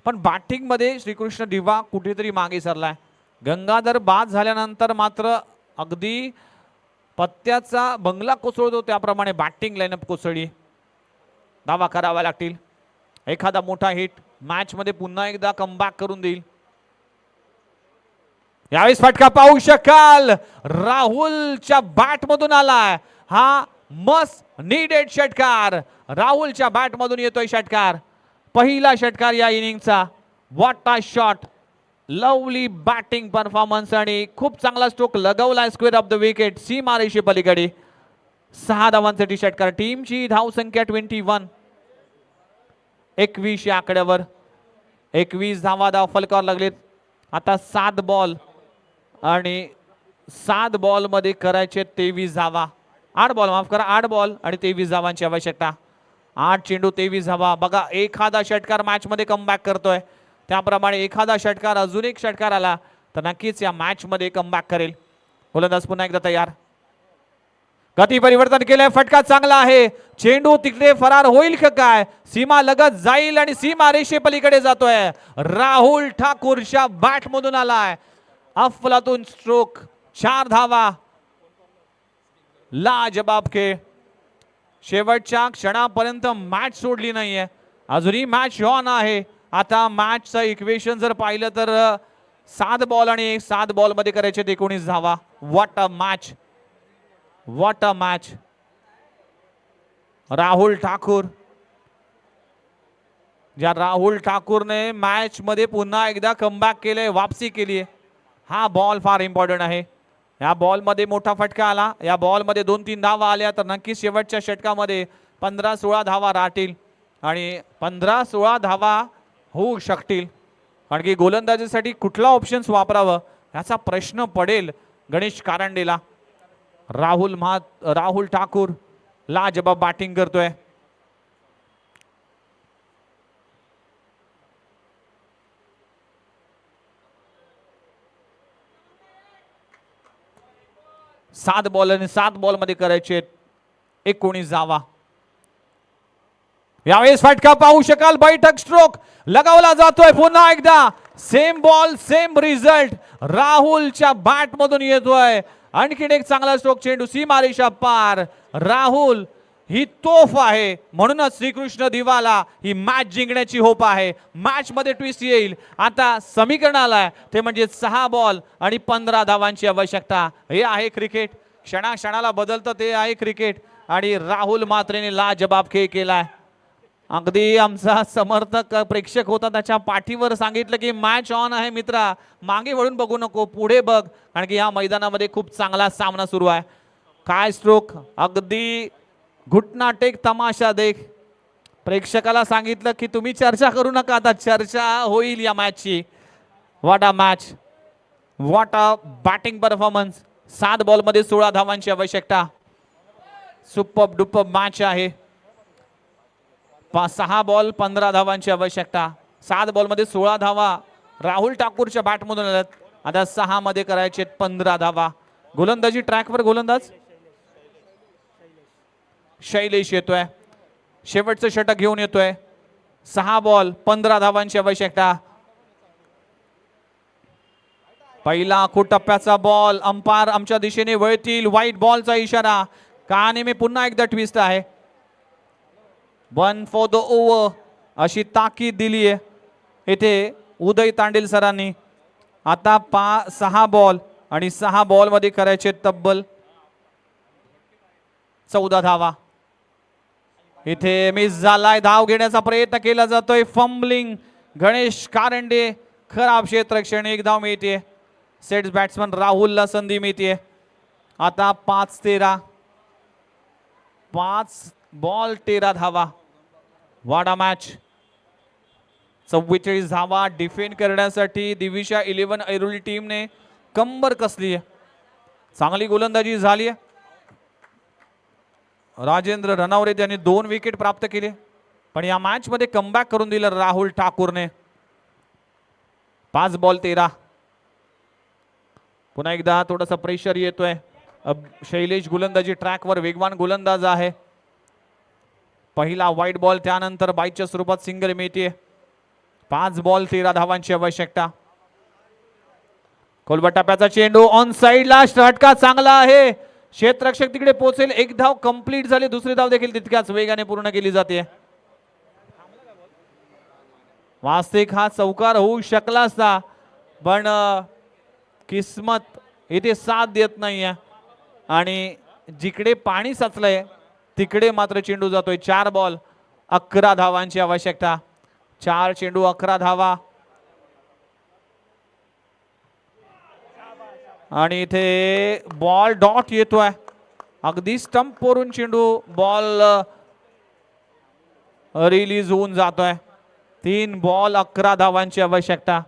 पण बॅटिंग मध्ये श्रीकृष्ण दिवा कुठेतरी मागे सरलाय. गंगाधर बाद झाल्यानंतर मात्र अगदी पत्त्याचा बंगला कोसळतो त्याप्रमाणे बॅटिंग लाईनअप कोसळली. धावा करावा लागतील. एखादा मोठा हिट मॅच मध्ये पुन्हा एकदा कमबॅक करून देईल. यावेळेस फटका पाहू शकाल, राहुलच्या बॅट मधून आलाय हा मस्ट नीडेड षटकार. राहुलच्या बॅट मधून येतोय षटकार, पहिला षटकार या इनिंगचा. What a shot, lovely batting performance आणि खूप चांगला स्ट्रोक लगवलाय स्क्वेअर ऑफ द विकेट सीमारेषे पलीकडे. 6 धावांसाठी षटकार. टीमची धाव संख्या 21. 21 या आकड्यावर 21 धाव फलकावर लागलेत. आता 7 बॉल आणि 7 बॉल मध्ये करायचे 23 धावा. 8 बॉल, माफ करा, 8 बॉल आणि 23 धावांची आवश्यकता. 8 चेंडू 23 धावा. बघा, एखादा षटकार मॅच मध्ये कमबॅक करतोय, त्याप्रमाणे एखादा षटकार, अजून एक षटकार आला तर नक्कीच या मॅच मध्ये कमबॅक करेल. गोलंदाज पुन्हा एकदा तयार. गती परिवर्तन केलंय, फटका चांगला आहे. चेंडू तिकडे फरार होईल का काय, सीमा लगत जाईल आणि सीमा रेषे पलीकडे जातोय. राहुल ठाकूरच्या बॅट मधून आलाय अफलातून स्ट्रोक. 4 धावा. लाजबाब खेळ. शेवटच्या क्षणापर्यंत मॅच सोडली नाहीये, अजूनही मॅच ऑन आहे. आता मॅचचं इक्वेशन जर पाहिलं तर 7 बॉल आणि 7 बॉल मध्ये करायचे 19 धावा. What a match, what a match. Rahul Thakur, ज्या राहुल ठाकूरने मॅच मध्ये पुन्हा एकदा कमबॅक केले, वापसी केली. हा बॉल फार इम्पॉर्टंट आहे. या बॉल मध्ये मोठा फटका आला, या बॉल मध्ये 2-3 धावा आल्या तर नक्कीच शेवटच्या षटकामध्ये 15-16 धावा राहतील आणि 15-16 धावा होऊ शकतील. कारण की गोलंदाजीसाठी कुठला ऑप्शन्स वापरावं याचा प्रश्न पडेल गणेश कारंडेला. राहुल ठाकूर लाजबाब बॅटिंग करतोय. सात बॉल आणि 7 बॉल मध्ये करायचे 19 धावा. यावेळेस फटका पाहू शकाल, बैठक स्ट्रोक लगावला जातोय. पुन्हा एकदा सेम बॉल सेम रिझल्ट राहुलच्या बॅट मधून येतोय. आणखीन एक चांगला स्ट्रोक, चेंडू सीमारेषा पार. राहुल ही तोफ आहे, म्हणूनच श्रीकृष्ण दिवाला ही मॅच जिंकण्याची होप आहे. मॅच मध्ये ट्विस्ट येईल. आता समीकरण आलाय ते म्हणजे 6 बॉल आणि 15 धावांची आवश्यकता. हे आहे क्रिकेट, क्षणाक्षणाला बदलतं ते आहे क्रिकेट. आणि राहुल मात्रेने लाजबाब खेळ केलाय. अगदी आमचा समर्थक प्रेक्षक होता त्याच्या पाठीवर सांगितलं की मॅच ऑन आहे मित्रा, मागे वळून बघू नको, पुढे बघ, कारण की या मैदानामध्ये खूप चांगला सामना सुरू आहे. काय स्ट्रोक, अगदी घुटना टेक तमाशा देख. प्रेक्षकाला सांगितलं की तुम्ही चर्चा करू नका, आता चर्चा होईल या मॅचची. What a match, what a batting performance. 7 ball मध्ये 16 धावांची आवश्यकता. सुपर डुपर मॅच आहे. 6 बॉल 15 धावांची आवश्यकता. 7 बॉल मध्ये 16 धावा राहुल ठाकूरच्या बॅट मधून आल्यात. आता 6 मध्ये करायचे 15 धावा. गोलंदाजी ट्रॅकवर गोलंदाज शैलेश येतोय, शेवटचं षटक घेऊन येतोय. 6 बॉल 15 धावांची आवश्यकता. पहिला टप्प्याचा बॉल, अंपायर आमच्या दिशेने वळतील, व्हाईट बॉलचा इशारा. काने में पुन्हा एकदा ट्विस्ट आहे. 1 फॉर द ओव्हर अशी ताकीद दिली आहे इथे उदय तांडेल सरांनी. आता 6 बॉल आणि 6 बॉल मध्ये करायचे तब्बल 14 धावा. इथे मिस झालाय, धाव घेण्याचा प्रयत्न केला जातोय. फंबलिंग गणेश कारंडे, खराब क्षेत्ररक्षण. 1 धाव मिळते. सेट्स बॅट्समन राहुलला संधी मिळते. आता 5-13, 5 बॉल 13 धावा. वाडा मॅच. 44 धावा डिफेंड करण्यासाठी दिविशा 11 ऐरोली टीमने कंबर कसली आहे. चांगली गोलंदाजी झाली आहे. राजेंद्र रनौरे त्यांनी 2 विकेट प्राप्त केले, पण या मॅच मध्ये कमबॅक करून दिलं राहुल ठाकूरने. 5 बॉल 13. पुन्हा एकदा थोडासा प्रेशर येतोय. शैलेश गोलंदाजी ट्रॅकवर वेगवान गोलंदाज आहे. पहिला व्हाईट बॉल, त्यानंतर बाईच्या स्वरूपात सिंगल मिळते. 5 बॉल 13 धावांची आवश्यकता. खोलबट टप्प्याचा चेंडू ऑन साइडला, षटका चांगला आहे. क्षेत्ररक्षक तिकडे पोहोचेल. 1 धाव कंप्लीट झाली, दुसरी धाव देखील तितक्याच वेगाने पूर्ण केली जाते. वास्तविक हा चौकार होऊ शकला असता, पण किस्मत इथे साथ देत नाहीये आणि जिकडे पाणी साचलंय तिकडे मात्र चेंडू जातोय. 4 बॉल 11 धावांची आवश्यकता. 4 चेंडू 11 धावा. आणि इथे बॉल डॉट येतोय. अगदी स्टंप वरून चेंडू बॉल रिलीज होऊन जातोय. 3 बॉल 11 धावांची आवश्यकता.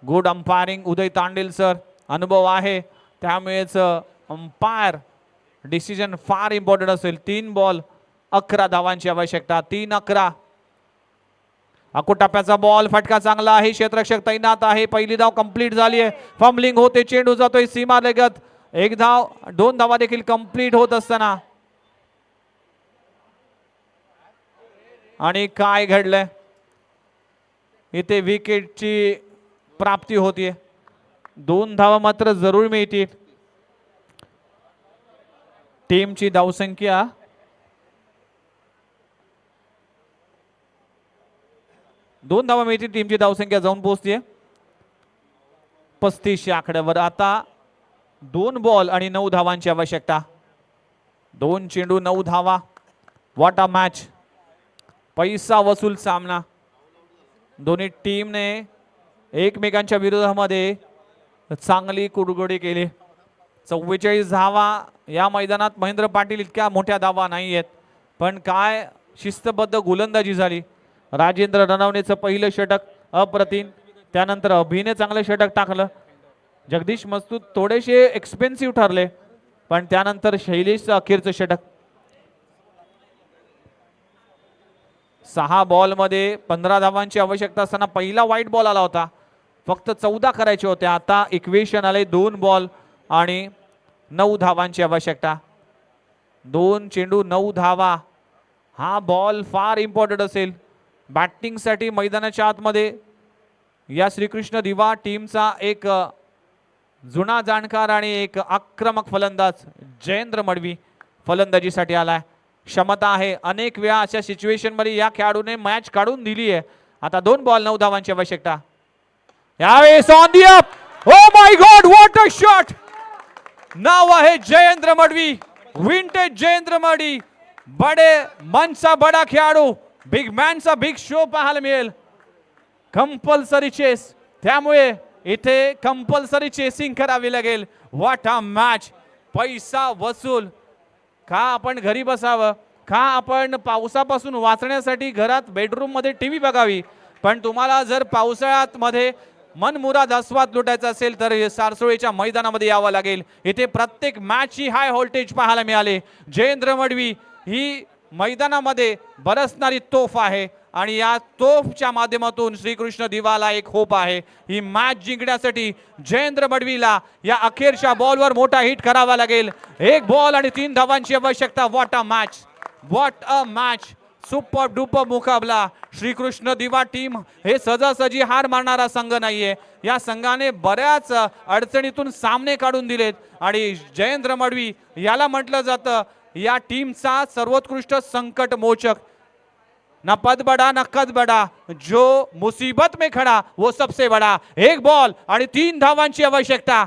गुड अंपायरिंग उदय तांडेल सर, अनुभव आहे त्यामुळेच अंपायर डिसिजन फार इम्पॉर्टंट असेल. 3 बॉल 11 धावांची आवश्यकता. 3-11. टप्प्याचा बॉल, फटका चांगला आहे. क्षेत्ररक्षक तैनात आहे. पहिली धाव कंप्लीट झाली आहे. फंबलिंग होते, चेंडू जातोय सीमा लगत. 1 धाव, 2 धावा देखील कंप्लीट होत असताना आणि काय घडलंय इथे, विकेटची प्राप्ती होतीये. 2 धावा मात्र जरूर मिळतील. टीमची धावसंख्या 2 धावा मिळतील. टीमची धावसंख्या जाऊन पोहोचते 35 या आकड्यावर. आता 2 बॉल आणि 9 धावांची आवश्यकता. 2 चेंडू 9 धावा. What a match. पैसा वसूल सामना. दोन्ही टीमने एकमेकांच्या विरोधामध्ये चांगली कुरघोडी केली. 44 धावा या मैदानात. महेंद्र पाटील इतक्या मोठ्या धावा नाही आहेत, पण काय शिस्तबद्ध गोलंदाजी झाली. राजेंद्र रणवणेचं पहिलं षटक अप्रतिम. त्यानंतर अभिने चांगलं षटक टाकलं. जगदीश मस्तूत थोडेसे एक्सपेन्सिव्ह ठरले, पण त्यानंतर शैलेशचं अखेरचं षटक. 6 बॉलमध्ये 15 धावांची आवश्यकता असताना पहिला व्हाईट बॉल आला होता. फक्त 14 करायचे होते. आता इक्वेशन आले 2 बॉल आणि 9 धावांची आवश्यकता. 2 चेंडू 9 धावा. हा बॉल फार इम्पॉर्टंट असेल बॅटिंगसाठी. मैदानाच्या आतमध्ये या श्रीकृष्ण दिवा टीमचा एक जुना जाणकार आणि एक आक्रमक फलंदाज जयेंद्र मडवी फलंदाजीसाठी आलाय. क्षमता आहे. अनेक वेळा अशा सिच्युएशन मध्ये या खेळाडूने मॅच काढून दिली आहे. आता 2 बॉल 9 धावांची आवश्यकता. यावेळेस on the up. Oh my god, what a shot. नाव आहे जयेंद्र मडवी. विंटेज जयेंद्र मडवी. बडे मनचा बडा खेळाडू. बिग मॅनचा बिग शो पाहायला मिळेल. Compulsory chase. त्यामुळे इथे कंपल्सरी चेसिंग करावी लागेल. What a match. पैसा वसूल. का आपण घरी बसावं, का आपण पावसापासून वाचण्यासाठी घरात बेडरूम मध्ये टीव्ही बघावी, पण तुम्हाला जर पावसाळ्यात मध्ये मनमुराद आस्वाद लुटायचा असेल तर सारसोळीच्या मैदानामध्ये यावं लागेल. इथे प्रत्येक मॅच ही हाय व्होल्टेज पाहायला मिळाले. जयेंद्र मडवी ही मैदानामध्ये बरसणारी तोफ आहे आणि या तोफच्या माध्यमातून श्रीकृष्ण दिवाला एक होप आहे. ही मॅच जिंकण्यासाठी जयेंद्र मडवीला या अखेरच्या बॉलवर मोठा हिट करावा लागेल. 1 बॉल आणि 3 धावांची आवश्यकता. What a match. What a match. Super duper मुकाबला. श्रीकृष्ण दिवा टीम हे सहजासहजी हार मारणारा संघ नाहीये. या संघाने बऱ्याच अडचणीतून सामने काढून दिलेत आणि जयेंद्र मडवी याला म्हटलं जातं या टीमचा सर्वोत्कृष्ट संकट मोचक. ना पद बड़ा ना कद बड़ा, जो मुसीबत में खड़ा वो सबसे बड़ा. 1 बॉल आणि 3 धावांची आवश्यकता.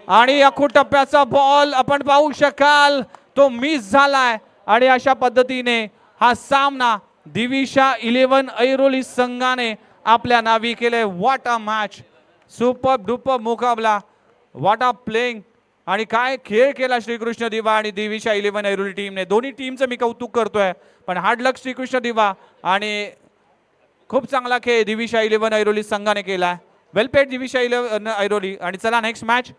आणि अखूट टप्प्याचा बॉल आपण पाहू शकाल तो मिस झालाय आणि अशा पद्धतीने हा सामना दिविशा 11 ऐरोली संघाने आपल्या नावी केले. What a match. Super duper मुकाबला. What a playing. आणि काय खेळ केला श्रीकृष्ण दिवा आणि दिविशा 11 ऐरोली टीमने. दोन्ही टीमचं मी कौतुक करतोय, पण हार्ड लक श्रीकृष्ण दिवा आणि खूप चांगला खेळ दिविशा 11 ऐरोली संघाने केला. वेल पेड दिविशा 11 ऐरोली. आणि चला नेक्स्ट मॅच